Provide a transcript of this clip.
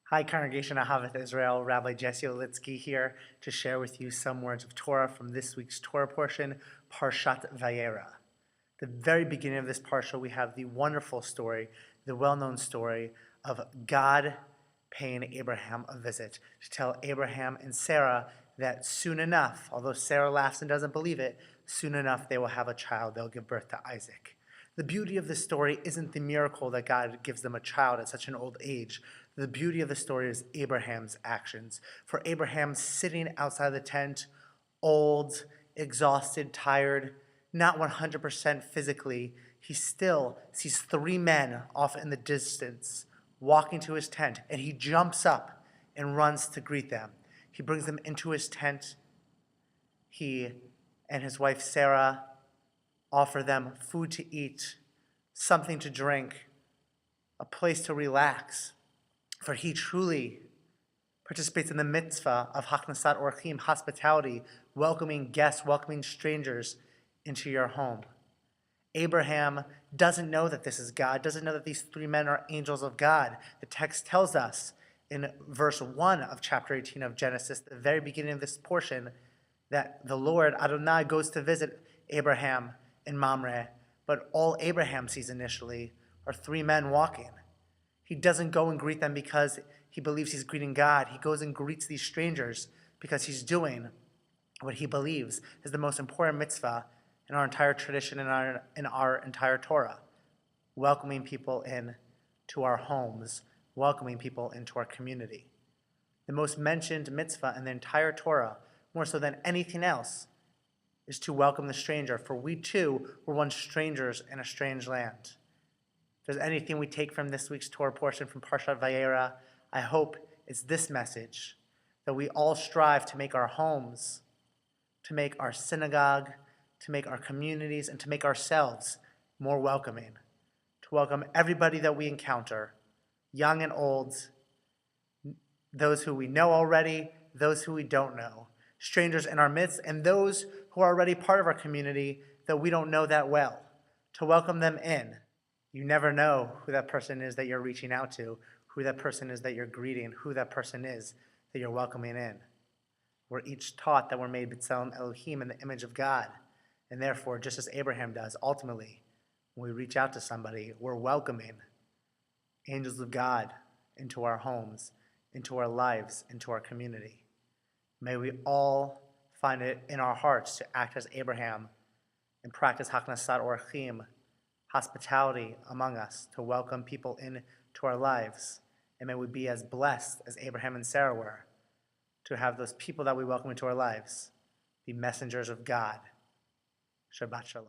Hi, congregation Ahavath Israel, Rabbi Jesse Olitzky here to share with you some words of Torah from this week's Torah portion, Parashat the very beginning of this parsha, we have the wonderful story, the well-known story of God paying Abraham a visit to tell Abraham and Sarah that soon enough, although Sarah laughs and doesn't believe it, soon enough they will have a child. They'll give birth to Isaac. The beauty of this story isn't the miracle that God gives them a child at such an old age. The beauty of the story is Abraham's actions. For Abraham sitting outside the tent, old, exhausted, tired, not 100% physically, he still sees three men off in the distance walking to his tent, and he jumps up and runs to greet them. He brings them into his tent. He and his wife Sarah offer them food to eat, something to drink, a place to relax, for he truly participates in the mitzvah of Hachnasat Orchim, hospitality, welcoming guests, welcoming strangers into your home. Abraham doesn't know that this is God, doesn't know that these three men are angels of God. The text tells us in verse 1 of chapter 18 of Genesis, the very beginning of this portion, that the Lord Adonai goes to visit Abraham in Mamre, but all Abraham sees initially are three men walking. He doesn't go and greet them because he believes he's greeting God. He goes and greets these strangers because he's doing what he believes is the most important mitzvah in our entire tradition, in our entire Torah, welcoming people in to our homes, welcoming people into our community. The most mentioned mitzvah in the entire Torah, more so than anything else, is to welcome the stranger, for we too were once strangers in a strange land. If there's anything we take from this week's Torah portion from Parashat Vayera, I hope it's this message, that we all strive to make our homes, to make our synagogue, to make our communities, and to make ourselves more welcoming, to welcome everybody that we encounter, young and old, those who we know already, those who we don't know, strangers in our midst, and those who are already part of our community that we don't know that well, to welcome them in. You never know who that person is that you're reaching out to, who that person is that you're greeting, who that person is that you're welcoming in. We're each taught that we're made B'Tselem Elohim in the image of God. And therefore, just as Abraham does, ultimately, when we reach out to somebody, we're welcoming angels of God into our homes, into our lives, into our community. May we all find it in our hearts to act as Abraham and practice Hachnasat Orchim, hospitality among us, to welcome people into our lives. And may we be as blessed as Abraham and Sarah were, to have those people that we welcome into our lives be messengers of God. Shabbat Shalom.